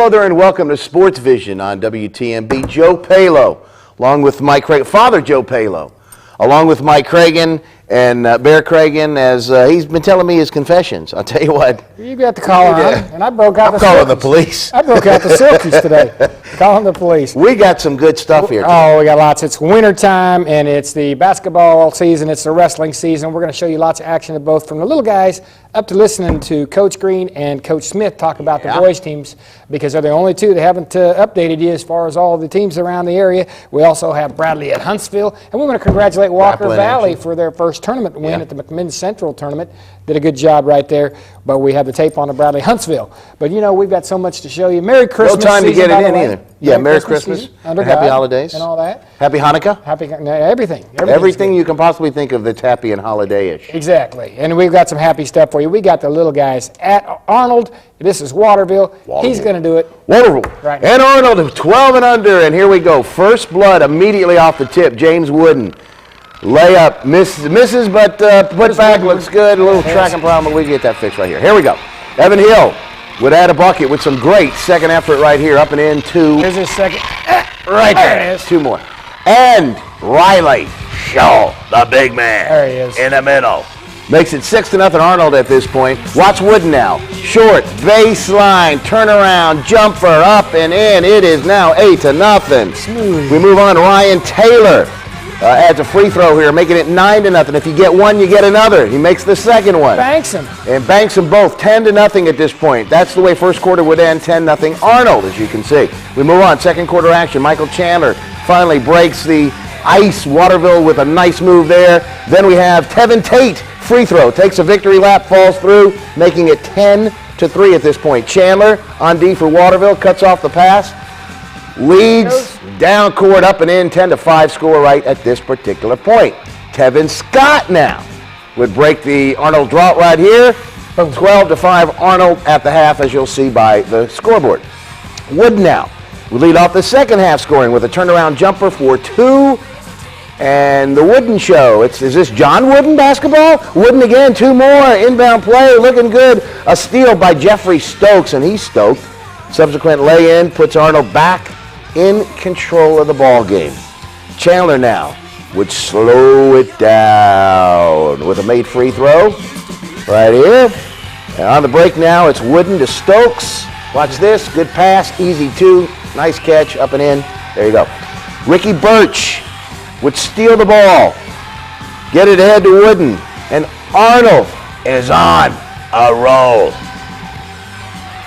Hello there and welcome to SportsVision on WTMB. Joe Palo, along with Mike Cragen, Father Joe Palo, along with Mike Cragen and Bear Cragen, as he's been telling me his confessions. I'll tell you what. You got the collar on, and I broke out I'm calling the police. I broke out the silkies today. Calling the police. We got some good stuff here today. Oh, we got lots. It's winter time, and it's the basketball season. It's the wrestling season. We're going to show you lots of action of both, from the little guys up to listening to Coach Green and Coach Smith talk about the boys' teams, because they're the only two that haven't updated you as far as all the teams around the area. We also have Bradley at Huntsville, and we want to congratulate Walker Valley for their first tournament win at the McMinn Central tournament. Did a good job right there, but we have the tape on the Bradley Huntsville. But you know, we've got so much to show you. Merry Christmas. No time to get it in way. either. Yeah, Merry Christmas. Under Happy God holidays. and all that. Happy Hanukkah. Happy everything. Everything you can possibly think of that's happy and holiday-ish. Exactly. And we've got some happy stuff for you. We got the little guys at Arnold. This is Waterville. He's going to do it. Waterville. Right. And Arnold, 12 and under, and here we go. First blood immediately off the tip. James Wooden. Layup misses, but put back, looks good. A little tracking problem, but we get that fixed right here. Here we go. Evan Hill would add a bucket with some great second effort right here. Up and in, two. Here's his second. Right there. There it is. Two more. And Riley Shaw, the big man. There he is. In the middle. Makes it 6-0 Arnold at this point. Watch Wooden now. Short, baseline, turnaround, jumper, up and in. It is now 8-0. Smooth. We move on to Ryan Taylor. Adds a free throw here, making it 9-0. If you get one, you get another. He makes the second one. Banks him. And banks them both, 10-0 at this point. That's the way first quarter would end, 10-0 Arnold, as you can see. We move on, second quarter action. Michael Chandler finally breaks the ice. Waterville with a nice move there. Then we have Tevin Tate, free throw. Takes a victory lap, falls through, making it 10-3 at this point. Chandler on D for Waterville, cuts off the pass. Leads down court, up and in, 10-5 score right at this particular point. Tevin Scott now would break the Arnold drought right here. 12-5 Arnold at the half, as you'll see by the scoreboard. Wood now will lead off the second half scoring with a turnaround jumper for two. And the Wooden show. Is this John Wooden basketball? Wooden again, two more. Inbound play, looking good. A steal by Jeffrey Stokes, and he's stoked. Subsequent lay-in puts Arnold back in control of the ball game. Chandler now would slow it down with a made free throw right here. And on the break now, it's Wooden to Stokes. Watch this, good pass, easy two, nice catch, up and in. There you go. Ricky Birch would steal the ball, get it ahead to Wooden, and Arnold is on a roll.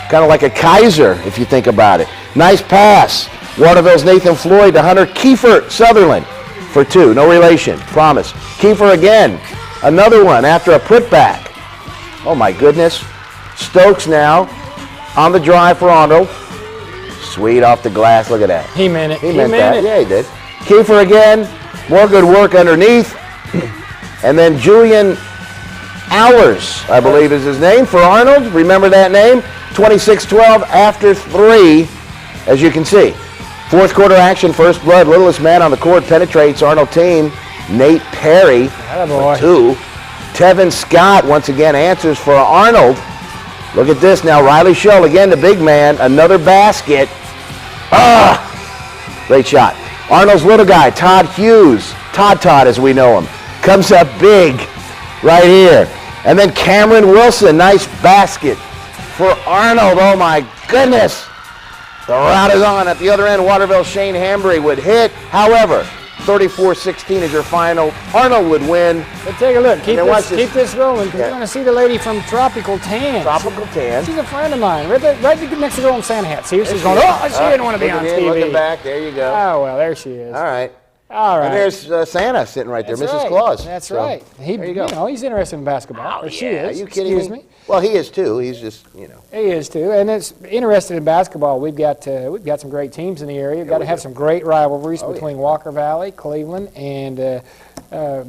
Kind of like a Kaiser, if you think about it. Nice pass. Waterville's Nathan Floyd to Hunter Kiefer Sutherland for two. No relation, promise. Kiefer again. Another one after a putback. Oh my goodness. Stokes now on the drive for Arnold. Sweet off the glass. Look at that. He meant it. He meant that. Yeah, he did. Kiefer again. More good work underneath. And then Julian Hours, I believe is his name, for Arnold. Remember that name? 26-12 after three, as you can see. Fourth quarter action, first blood. Littlest man on the court penetrates Arnold team. Nate Perry for two. Tevin Scott once again answers for Arnold. Look at this now. Riley Shull again, the big man. Another basket. Great shot. Arnold's little guy, Todd Hughes, Todd as we know him, comes up big right here. And then Cameron Wilson, nice basket for Arnold. Oh my goodness. The route is on at the other end. Waterville Shane Hambry would hit. However, 34-16 is your final. Arnold would win. But take a look. Keep this rolling, because you're going to see the lady from Tropical Tan. Tropical Tan. She's a friend of mine. Right next to the girl in Santa hat. See her? She's going, she didn't want to be on TV. Looking back. There you go. Oh, well, there she is. All right. All right. And there's Santa sitting right there, Mrs. Right. Claus. That's so, right. There you go. You know, he's interested in basketball. Oh, She yeah. is. Are you kidding Excuse me? Well, he is too. He's just, you know. He is too, and it's interested in basketball. We've got some great teams in the area. We've got to have some great rivalries between Walker Valley, Cleveland, and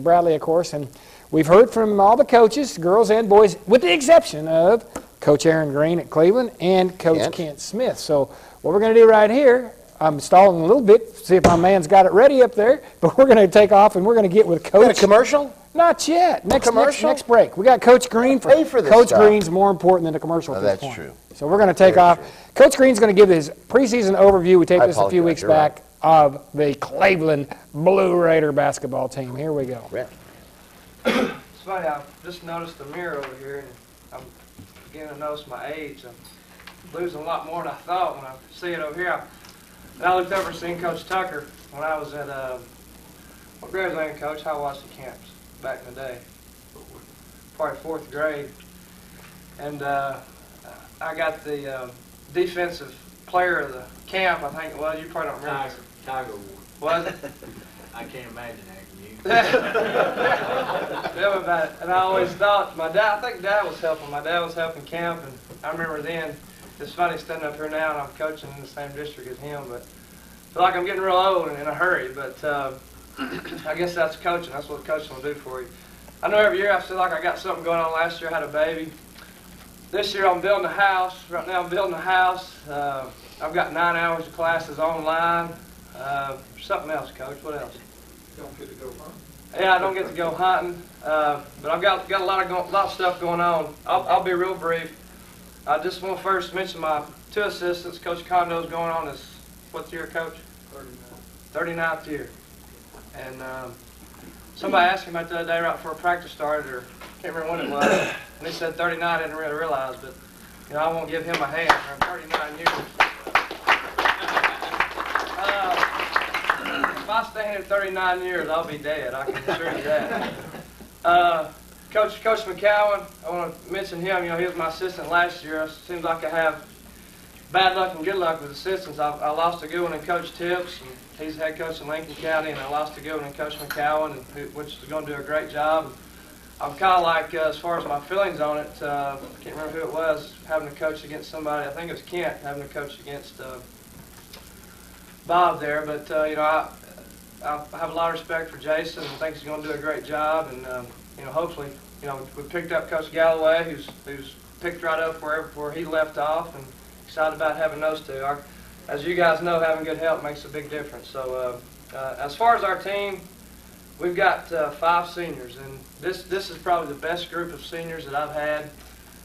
Bradley, of course. And we've heard from all the coaches, girls and boys, with the exception of Coach Aaron Green at Cleveland and Coach Kent Smith. So what we're going to do right here, I'm stalling a little bit, see if my man's got it ready up there, but we're going to take off and we're going to get with Coach. Got a commercial? Not yet. Next break. We got Coach Green. Pay for this Coach stuff. Green's more important than the commercial at this That's point. true. So we're going to take off. Coach Green's going to give his preseason overview. We taped this a few weeks back of the Cleveland Blue Raider basketball team. Here we go. It's funny, I just noticed the mirror over here, and I'm beginning to notice my age. I'm losing a lot more than I thought when I see it over here. And I looked over and seen Coach Tucker when I was at, what grade was I in, Coach? How was the camps back in the day? Probably 4th grade. And I got the defensive player of the camp, I think it was. You probably don't remember. Tiger Award. Was it? I can't imagine asking you. Tell me about it. And I always thought, I think Dad was helping. My dad was helping camp, and I remember then, it's funny standing up here now and I'm coaching in the same district as him, but I feel like I'm getting real old and in a hurry, but I guess that's coaching. That's what coaching will do for you. I know every year I feel like I got something going on. Last year I had a baby. This year I'm building a house. Right now I'm building a house. I've got 9 hours of classes online. Something else, Coach. What else? You don't get to go hunting. Yeah, I don't get to go hunting, but I've got a lot of stuff going on. I'll be real brief. I just want to first mention my 2 assistants. Coach Condo's going on his, what year, Coach? 39th year. And somebody asked me about the other day right before practice started, or can't remember when it was, and he said 39. I didn't really realize, but you know, I won't give him a hand for 39 years. If I stay here 39 years, I'll be dead. I can assure you that. Coach McCowan, I want to mention him. You know, he was my assistant last year. It seems like I have bad luck and good luck with assistants. I lost a good one in Coach Tips, and he's head coach in Lincoln County, and I lost a good one in Coach McCowan, which is going to do a great job. I'm kind of like, as far as my feelings on it, I can't remember who it was, having to coach against somebody. I think it was Kent, having to coach against Bob there. But, you know, I have a lot of respect for Jason and think he's going to do a great job. And, you know, hopefully, you know, we picked up Coach Galloway, who's picked right up where he left off, and excited about having those two. As you guys know, having good help makes a big difference. So as far as our team, we've got 5 seniors, and this is probably the best group of seniors that I've had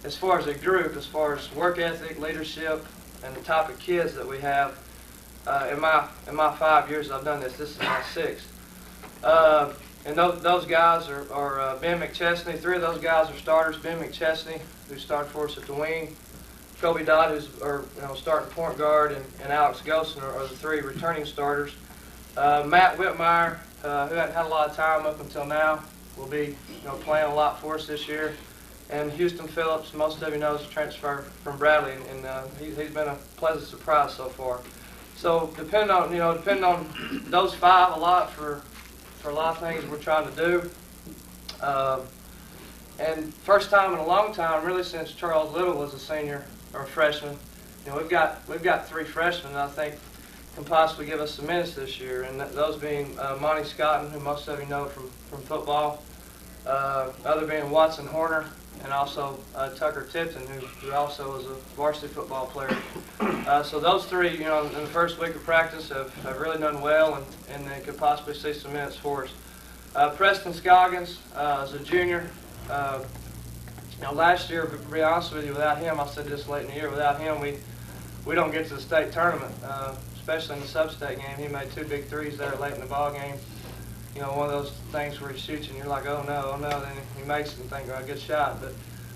as far as a group, as far as work ethic, leadership, and the type of kids that we have. In my 5 years I've done this, this is my 6th. And those guys are Ben McChesney. 3 of those guys are starters. Ben McChesney, who started for us at the wing. Kobe Dodd, who's starting point guard, and Alex Golson are the 3 returning starters. Matt Whitmire, who hadn't had a lot of time up until now, will be playing a lot for us this year. And Houston Phillips, most of you know, is a transfer from Bradley, and he's been a pleasant surprise so far. So depending on those 5 a lot for a lot of things we're trying to do. And first time in a long time, really since Charles Little was a senior or a freshman, we've got 3 freshmen that I think can possibly give us some minutes this year, and those being Monty Scotton, who most of you know from football, other being Watson Horner, and also Tucker Tipton, who also was a varsity football player. So those 3, in the first week of practice have really done well, and they could possibly see some minutes for us. Preston Scoggins is a junior. Last year, to be honest with you, without him, I said this late in the year, without him, we don't get to the state tournament, especially in the sub-state game. He made 2 big threes there late in the ball game. One of those things where he shoots and you're like, oh no, then he makes it and think, oh, good shot.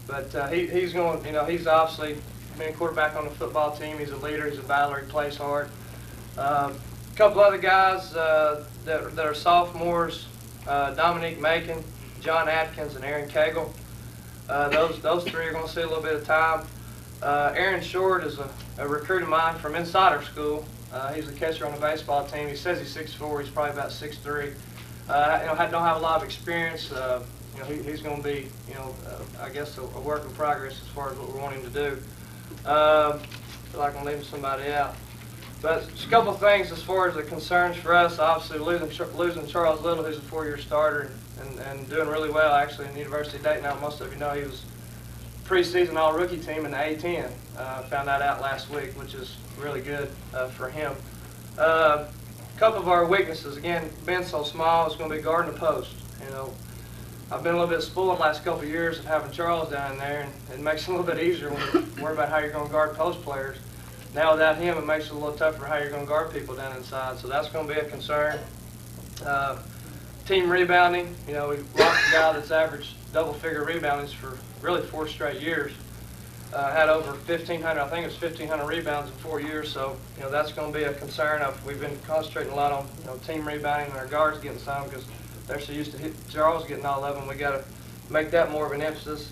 But he's going, he's obviously being quarterback on the football team. He's a leader, he's a battler, he plays hard. A couple other guys that are sophomores, Dominique Macon, John Atkins, and Aaron Cagle. Those 3 are going to see a little bit of time. Aaron Short is a recruit of mine from inside our school. He's a catcher on the baseball team. He says he's 6'4", he's probably about 6'3". Don't have a lot of experience. He's going to be, I guess a work in progress as far as what we want him to do. I feel like I'm leaving somebody out. But just a couple of things as far as the concerns for us. Obviously, losing Charles Little, who's a 4-year starter and doing really well actually in the University of Dayton. Now, most of you know he was preseason all-rookie team in the A-10. Found that out last week, which is really good for him. A couple of our weaknesses, again, being so small, it's going to be guarding the post. You know, I've been a little bit spoiled the last couple of years of having Charles down there, and it makes it a little bit easier when you worry about how you're going to guard post players. Now without him, it makes it a little tougher how you're going to guard people down inside, so that's going to be a concern. Team rebounding, you know, we've lost a guy that's averaged double-figure reboundings for really 4 straight years. Had over 1,500, I think it was 1,500 rebounds in 4 years, so, you know, that's going to be a concern. We've been concentrating a lot on, you know, team rebounding and our guards getting some because they're so used to Charles getting all of them. We got to make that more of an emphasis.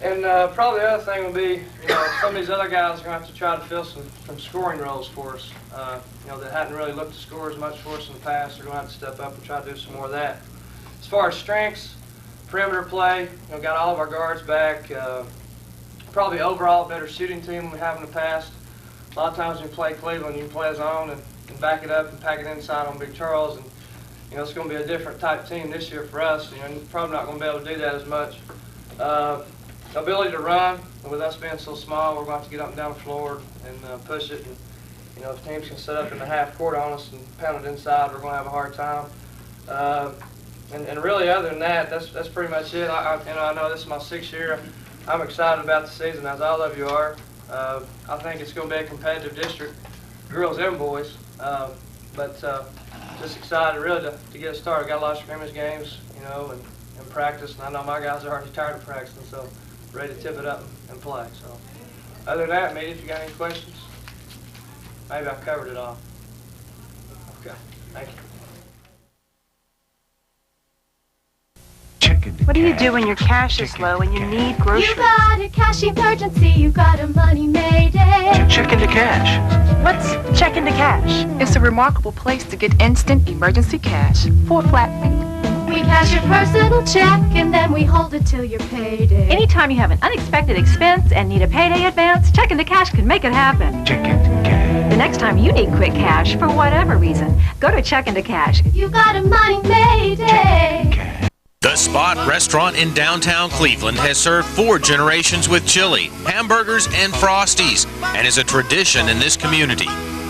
And probably the other thing would be, you know, some of these other guys are going to have to try to fill some scoring roles for us. You know, that hadn't really looked to score as much for us in the past. They're going to have to step up and try to do some more of that. As far as strengths, perimeter play, you know, got all of our guards back. Probably overall a better shooting team than we have in the past. A lot of times when you play Cleveland, you can play zone and back it up and pack it inside on Big Charles. And, you know, it's going to be a different type team this year for us. You know, you're probably not going to be able to do that as much. Ability to run, and with us being so small, we're going to have to get up and down the floor and push it. And, you know, if teams can set up in the half court on us and pound it inside, we're going to have a hard time. And really, other than that, that's pretty much it. You know, I know this is my 6th year. I'm excited about the season, as all of you are. I think it's going to be a competitive district, girls and boys. But just excited, really, to get it started. Got a lot of scrimmage games, you know, and practice. And I know my guys are already tired of practicing, so ready to tip it up and play. So, other than that, Meady, if you got any questions, maybe I covered it all. Okay, thank you. What do you do when your cash is low and you need groceries? You got a cash emergency, you got a money mayday. Check into cash. What's check into cash? It's a remarkable place to get instant emergency cash for a flat fee. We cash your personal check and then we hold it till your payday. Anytime you have an unexpected expense and need a payday advance, check into cash can make it happen. Check into cash. The next time you need quick cash for whatever reason, go to check into cash. You got a money mayday. The Spot restaurant in downtown Cleveland has served 4 generations with chili, hamburgers, and Frosties, and is a tradition in this community.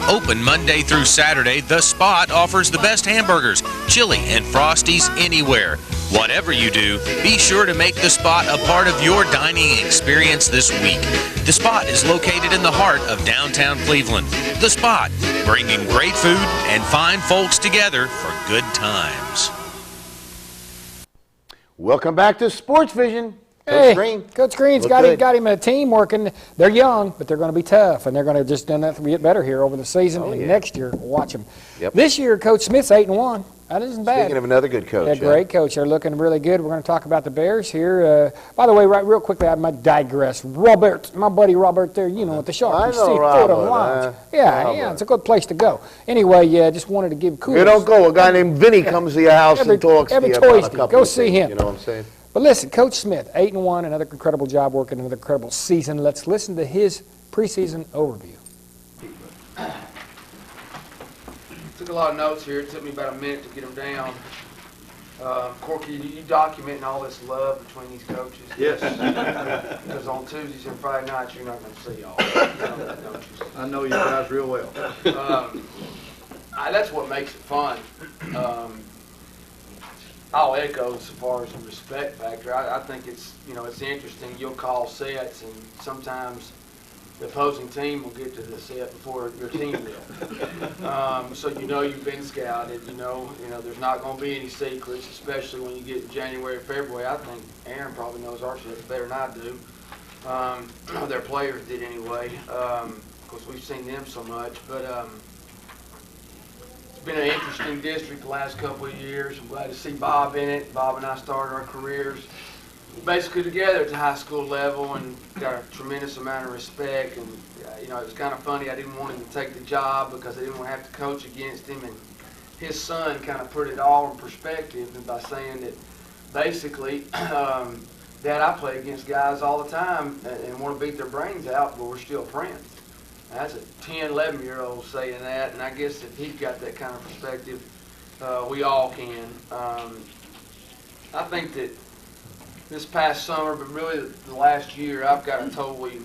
Open Monday through Saturday, The Spot offers the best hamburgers, chili, and Frosties anywhere. Whatever you do, be sure to make The Spot a part of your dining experience this week. The Spot is located in the heart of downtown Cleveland. The Spot, bringing great food and fine folks together for good times. Welcome back to SportsVision. Hey, Coach Green. Coach Green's got him a team working. They're young, but they're going to be tough, and they're going to just do nothing to get better here over the season. And next year, we'll watch them. Yep. This year, Coach Smith's 8-1. That isn't bad. Speaking of another good coach. Yeah, great coach. They're looking really good. We're going to talk about the Bears here. By the way, right, real quickly, I might digress. Robert, my buddy Robert there, you know, at the Shark. I You know see Robert, photo lines. Yeah, it's a good place to go. Anyway, just wanted to give kudos. You don't go. A guy named Vinny comes to your house and talks to you about a Tuesday. couple Go of see things, him. You know what I'm saying? But listen, Coach Smith, 8-1, another incredible job working, another incredible season. Let's listen to his preseason overview. Took a lot of notes here. It took me about a minute to get them down. Corky, you documenting all this love between these coaches? Yes. Because on Tuesdays and Friday nights, you're not going to see all that. You know that, don't you? I know you guys real well. That's what makes it fun. I'll echo as far as the respect factor. I think it's, you know, it's interesting. You'll call sets, and sometimes the opposing team will get to the set before your team will. So you know you've been scouted. You know there's not going to be any secrets, especially when you get in January, February. I think Aaron probably knows our sets better than I do. Their players did anyway, because we've seen them so much. But it's been an interesting district the last couple of years. I'm glad to see Bob in it. Bob and I started our careers basically together at the high school level and got a tremendous amount of respect. And you know, it was kind of funny. I didn't want him to take the job because I didn't want to have to coach against him. And his son kind of put it all in perspective by saying that basically, Dad, I play against guys all the time and want to beat their brains out, but we're still friends. That's a 10, 11-year-old saying that, and I guess if he's got that kind of perspective, we all can. I think that this past summer, but really the last year, I've got a totally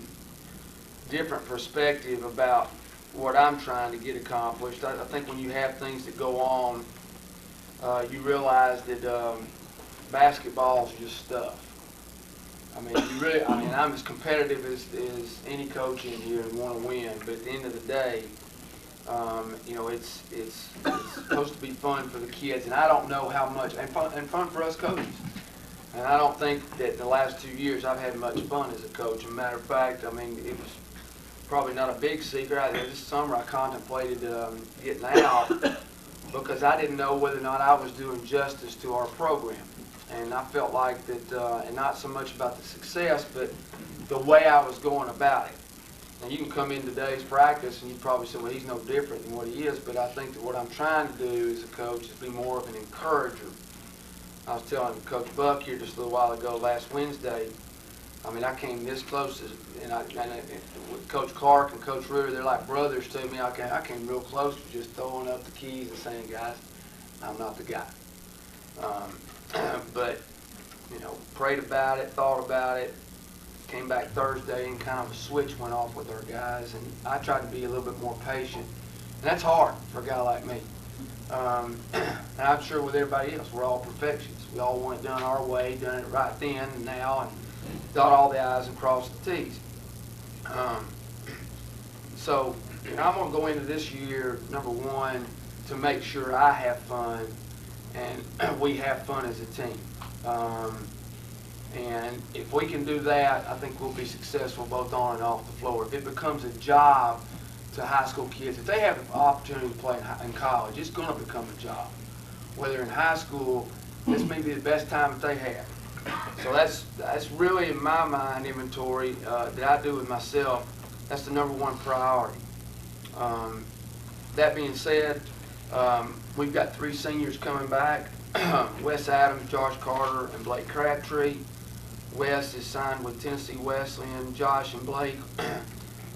different perspective about what I'm trying to get accomplished. I think when you have things that go on, you realize that basketball is just stuff. I mean, I'm as competitive as any coach in here and want to win, but at the end of the day, it's supposed to be fun for the kids, and I don't know how much, and fun for us coaches. And I don't think that the last 2 years I've had much fun as a coach. As a matter of fact, I mean, it was probably not a big secret. This summer I contemplated getting out because I didn't know whether or not I was doing justice to our program. And I felt like that, and not so much about the success, but the way I was going about it. Now, you can come in today's practice and you probably say, well, he's no different than what he is, but I think that what I'm trying to do as a coach is be more of an encourager. I was telling Coach Buck here just a little while ago, last Wednesday, I mean, I came this close, and with Coach Clark and Coach Ruder, they're like brothers to me. I came real close to just throwing up the keys and saying, guys, I'm not the guy. But, prayed about it, thought about it, came back Thursday and kind of a switch went off with our guys, and I tried to be a little bit more patient. And that's hard for a guy like me. And I'm sure with everybody else, we're all perfectionists. We all want it done our way, done it right then and now, and dot all the I's and cross the T's. So I'm going to go into this year, number one, to make sure I have fun and we have fun as a team. And if we can do that, I think we'll be successful both on and off the floor. If it becomes a job to high school kids, if they have an opportunity to play in college, it's going to become a job. Whether in high school, this may be the best time that they have. So that's really, in my mind, inventory that I do with myself. That's the number one priority. That being said, we've got 3 seniors coming back. Wes Adams, Josh Carter, and Blake Crabtree. Wes is signed with Tennessee Wesleyan. Josh and Blake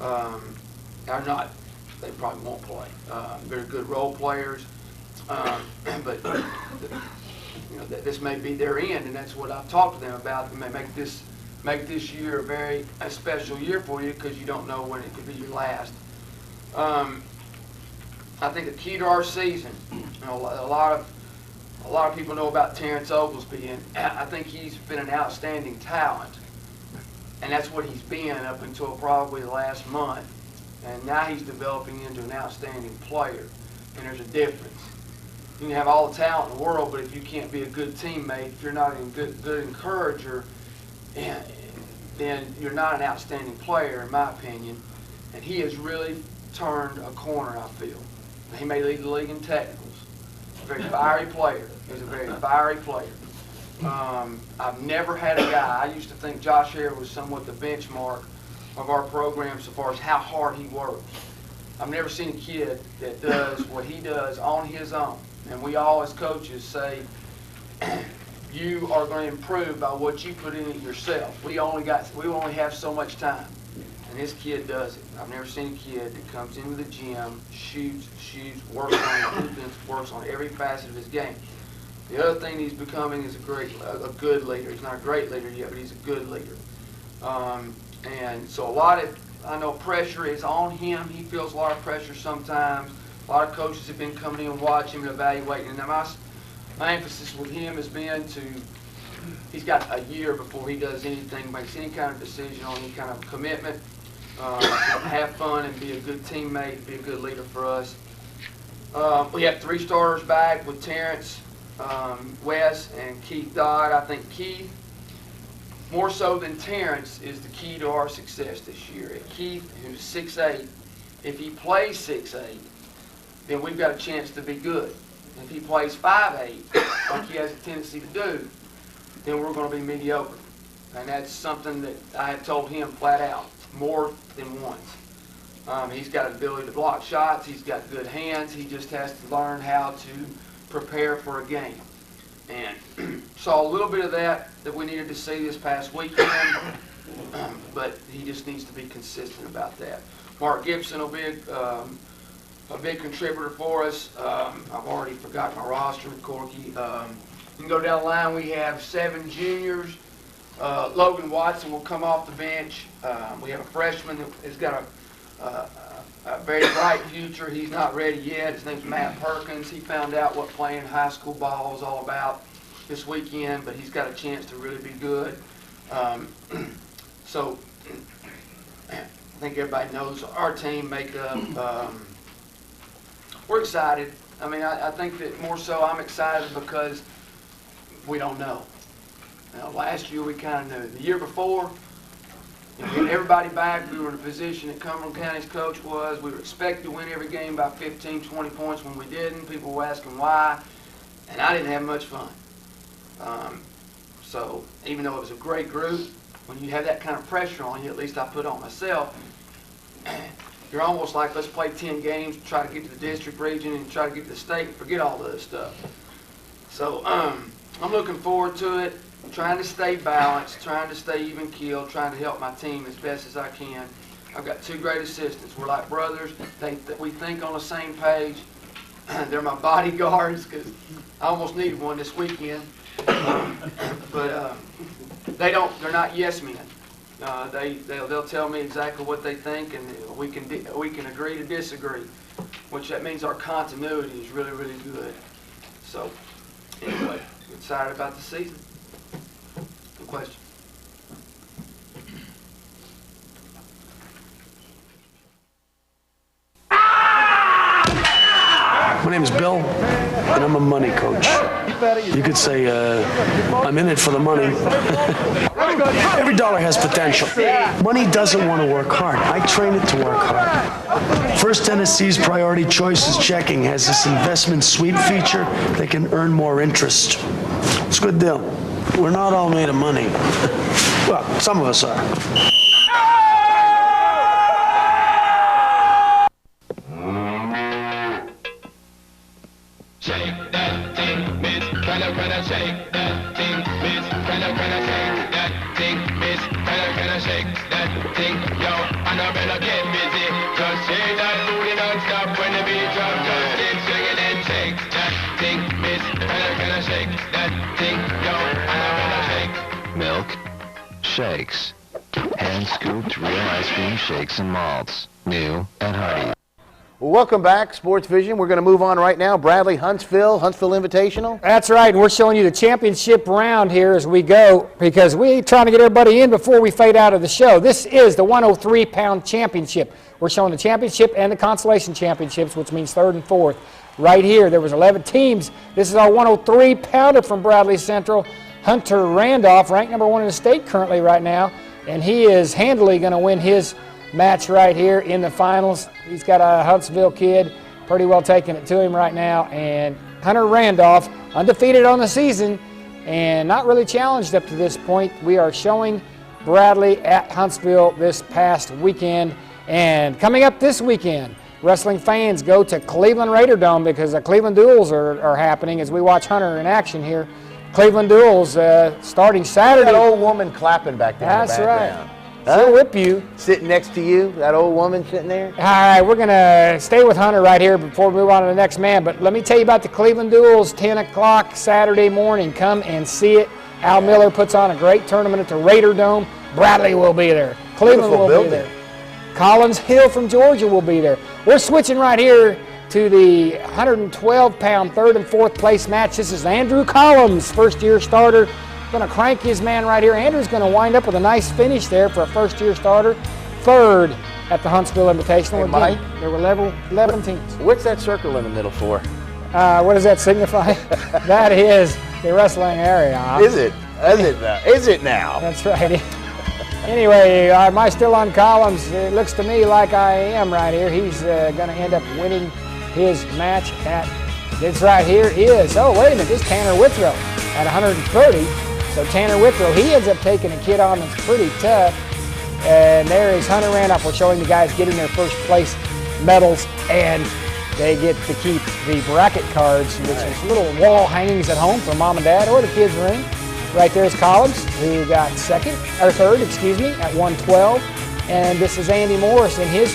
are not, they probably won't play. They're good role players, but this may be their end, and that's what I've talked to them about. They may make this year a very special year for you because you don't know when it could be your last. I think the key to our season, a lot of people know about Terrence Oglesby, and I think he's been an outstanding talent, and that's what he's been up until probably the last month. And now he's developing into an outstanding player, and there's a difference. You can have all the talent in the world, but if you can't be a good teammate, if you're not a good encourager, then you're not an outstanding player, in my opinion. And he has really turned a corner, I feel. He may lead the league in technicals. A very fiery player. He's a very fiery player. I've never had a guy, I used to think Josh Hare was somewhat the benchmark of our program so far as how hard he works. I've never seen a kid that does what he does on his own. And we all as coaches say, you are going to improve by what you put in it yourself. We only have so much time. And this kid does it. I've never seen a kid that comes into the gym, shoots, works on defense, works on every facet of his game. The other thing he's becoming is a good leader. He's not a great leader yet, but he's a good leader. And so I know pressure is on him. He feels a lot of pressure sometimes. A lot of coaches have been coming in and watching him and evaluating. And my emphasis with him has been he's got a year before he does anything, makes any kind of decision on any kind of commitment. Have fun and be a good teammate, be a good leader for us. We have 3 starters back with Terrence, Wes, and Keith Dodd. I think Keith, more so than Terrence, is the key to our success this year. Keith, who's 6'8", if he plays 6'8", then we've got a chance to be good. If he plays 5'8", like he has a tendency to do, then we're going to be mediocre. And that's something that I have told him flat out more than once. He's got an ability to block shots. He's got good hands. He just has to learn how to prepare for a game. And saw a little bit of that we needed to see this past weekend, but he just needs to be consistent about that. Mark Gibson will be a big contributor for us. I've already forgotten my roster with Corky. You can go down the line. We have 7 juniors. Logan Watson will come off the bench. We have a freshman that has got a very bright future. He's not ready yet. His name's Matt Perkins. He found out what playing high school ball is all about this weekend, but he's got a chance to really be good. So I think everybody knows our team makeup. We're excited. I mean, I think that more so I'm excited because we don't know. Now, last year we kind of knew. The year before, we had everybody back. We were in a position that Cumberland County's coach was. We were expected to win every game by 15, 20 points. When we didn't, people were asking why, and I didn't have much fun. So even though it was a great group, when you have that kind of pressure on you, at least I put on myself, you're almost like, let's play 10 games, try to get to the district region, and try to get to the state, and forget all the other stuff. So I'm looking forward to it. Trying to stay balanced, trying to stay even keeled, trying to help my team as best as I can. I've got two great assistants. We're like brothers. We think on the same page. They're my bodyguards because I almost needed one this weekend. But they're not yes men. They'll tell me exactly what they think, and we can agree to disagree, which that means our continuity is really, really good. So anyway, excited about the season. Good question. My name is Bill, and I'm a money coach. You could say I'm in it for the money. Every dollar has potential. Money doesn't want to work hard. I train it to work hard. First Tennessee's Priority Choices Checking has this investment sweep feature that can earn more interest. It's a good deal. We're not all made of money. Well, some of us are. Shake that thing, miss. Can I shake that thing, miss? Can I shake that thing, miss? Can I shake that thing, yo? Annabella, get busy. Just shake that booty non-stop when the beat drop. Just keep swinging and shake that thing, miss. Can I shake that thing, yo? Annabella, shake. Milk shakes. Hand-scooped real ice cream shakes and malts. New and hearty. Well, welcome back, SportsVision. We're going to move on right now. Bradley, Huntsville Invitational. That's right, and we're showing you the championship round here as we go because we're trying to get everybody in before we fade out of the show. This is the 103-pound championship. We're showing the championship and the consolation championships, which means third and fourth. Right here, there was 11 teams. This is our 103-pounder from Bradley Central. Hunter Randolph, ranked number 1 in the state currently right now, and he is handily going to win his match right here in the finals. He's got a Huntsville kid pretty well taking it to him right now, and Hunter Randolph undefeated on the season and not really challenged up to this point. We are showing Bradley at Huntsville this past weekend, and coming up this weekend, wrestling fans go to Cleveland Raider Dome because the Cleveland Duels are happening as we watch Hunter in action here. Cleveland Duels starting Saturday. That old woman clapping back there in the background. Right. She'll whip you. Sitting next to you, that old woman sitting there. All right, we're going to stay with Hunter right here before we move on to the next man. But let me tell you about the Cleveland Duels, 10 o'clock Saturday morning. Come and see it. Al Miller puts on a great tournament at the Raider Dome. Bradley will be there. Cleveland will be there. Collins Hill from Georgia will be there. We're switching right here to the 112-pound third and fourth place match. This is Andrew Collins, first-year starter. Going to crank his man right here. Andrew's going to wind up with a nice finish there for a first-year starter. Third at the Huntsville Invitational. Hey, Mike. There were 11 teams. What's that circle in the middle for? What does that signify? That is the wrestling area. Is it? Is it now? That's right. Anyway, am I still on Collins? It looks to me like I am right here. He's going to end up winning his match at, this right here is, oh, wait a minute, this is Tanner Withrow at 130. So Tanner Withrow, he ends up taking a kid on that's pretty tough. And there is Hunter Randolph. We're showing the guys getting their first place medals, and they get to keep the bracket cards, which is little wall hangings at home for mom and dad or the kids' room. Right there is Collins, who got third, at 112. And this is Andy Morris in his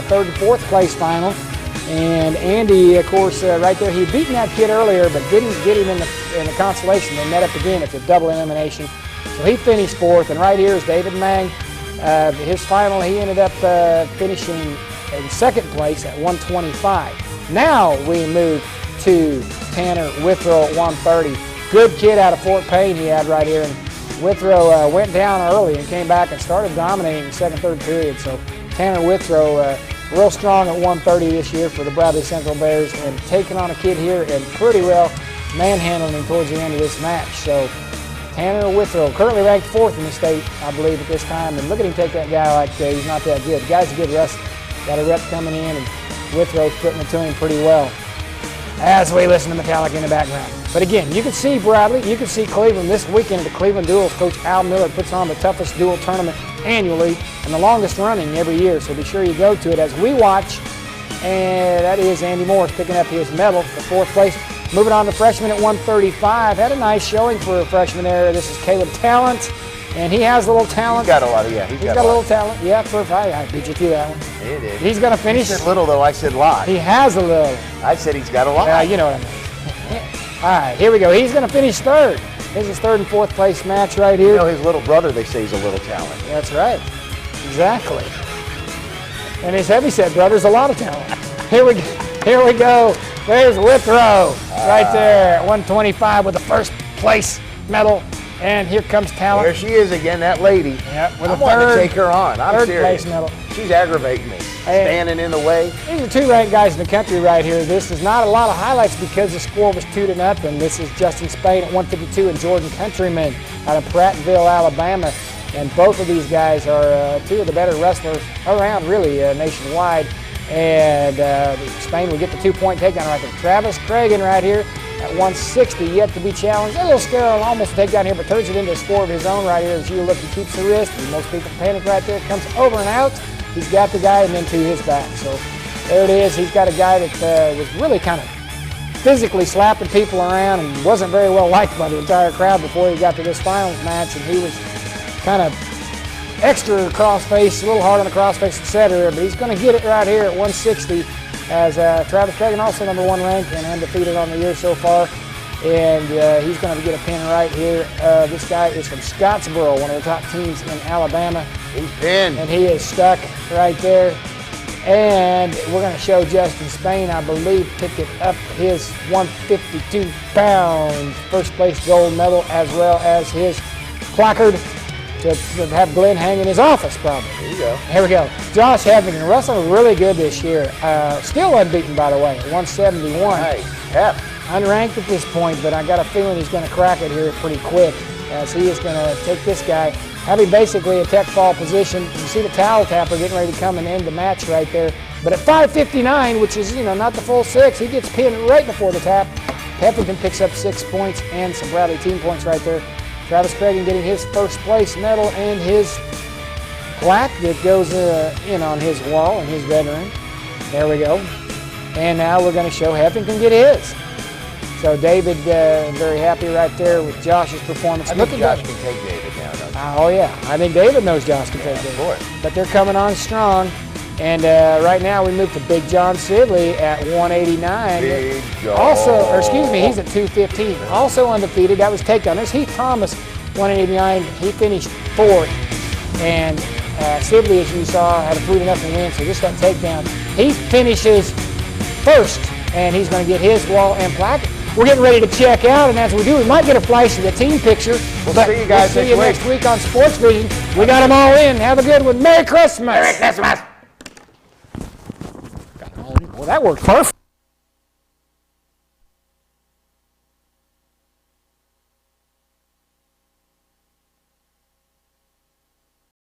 third and fourth place final. And Andy, of course, right there, he had beaten that kid earlier, but didn't get him in the consolation. They met up again at the double elimination. So he finished fourth. And right here is David Mang. His final, he ended up finishing in second place at 125. Now we move to Tanner Withrow at 130. Good kid out of Fort Payne he had right here. And Withrow went down early and came back and started dominating the second, third period. So Tanner Withrow real strong at 130 this year for the Bradley Central Bears and taking on a kid here and pretty well manhandling him towards the end of this match. So Tanner Withrow, currently ranked 4th in the state, I believe, at this time. And look at him take that guy like he's not that good. The guy's a good wrestler. Got a rep coming in, and Withrow's putting it to him pretty well as we listen to Metallica in the background. But again, you can see Bradley, you can see Cleveland this weekend at the Cleveland Duels. Coach Al Miller puts on the toughest dual tournament annually and the longest running every year. So be sure you go to it as we watch. And that is Andy Morris picking up his medal for 4th place. Moving on to freshman at 135. Had a nice showing for a freshman there. This is Caleb Talent. And he has a little talent. He's got a lot of, he's got a little talent. Yeah, I beat you to that one. It is. He's going to finish. You said little, though. I said lot. He has a little. I said he's got a lot. You know what I mean. All right, here we go. He's going to finish 3rd. This is 3rd and 4th place match right here. You know, his little brother, they say he's a little talent. That's right. Exactly. And his heavyset brother's a lot of talent. Here we go. There's Withrow right there at 125 with the 1st place medal. And here comes Talent. There she is again, that lady. Yep, with I want to take her on. I'm 3rd serious. place medal. She's aggravating me. Standing in the way. These are 2 ranked guys in the country right here. This is not a lot of highlights because the score was 2-0. This is Justin Spain at 152 and Jordan Countryman out of Prattville, Alabama. And both of these guys are 2 of the better wrestlers around, really, nationwide. And Spain will get the 2-point takedown right there. Travis Cragen right here at 160, yet to be challenged. A little scary, almost a takedown here, but turns it into a score of his own right here. As you look, he keeps the wrist. And most people panic right there. Comes over and out. He's got the guy and then to his back. So there it is. He's got a guy that was really kind of physically slapping people around and wasn't very well liked by the entire crowd before he got to this finals match. And he was kind of extra crossface, a little hard on the crossface, etc. But he's going to get it right here at 160 as Travis Cragen, also number 1 ranked and undefeated on the year so far. And he's going to get a pin right here. This guy is from Scottsboro, one of the top teams in Alabama. He's pinned. And he is stuck right there. And we're going to show Justin Spain, I believe, picked it up his 152-pound first place gold medal as well as his placard to have Glenn hang in his office, probably. There you go. Here we go. Josh Heffington, wrestling really good this year. Still unbeaten, by the way, at 171. Hey, Hepp. Unranked at this point, but I got a feeling he's going to crack it here pretty quick as he is going to take this guy, have him basically a tech fall position. You see the towel tapper getting ready to come and end the match right there. But at 5:59, which is, not the full 6, he gets pinned right before the tap. Heffington picks up 6 points and some Bradley team points right there. Travis Cragen getting his first place medal and his plaque that goes in on his wall and his veteran. There we go. And now we're going to show Heffington get his. So David, very happy right there with Josh's performance. I think Josh can take David now, doesn't he? Oh yeah, I think David knows Josh can take David. Of course. But they're coming on strong. And right now we move to Big John Sidley at 189. Big John. Also, or excuse me, he's at 215. Also undefeated, that was takedown. There's Heath Thomas, 189. He finished 4th. And Sidley, as you saw, had a 3-0 win, so just that takedown. He finishes 1st, and he's going to get his wall and plaque. We're getting ready to check out, and as we do, we might get a flash of the team picture. We'll see you guys next week on SportsVision. We got them all in. Have a good one. Merry Christmas. Merry Christmas. Well, that worked perfect.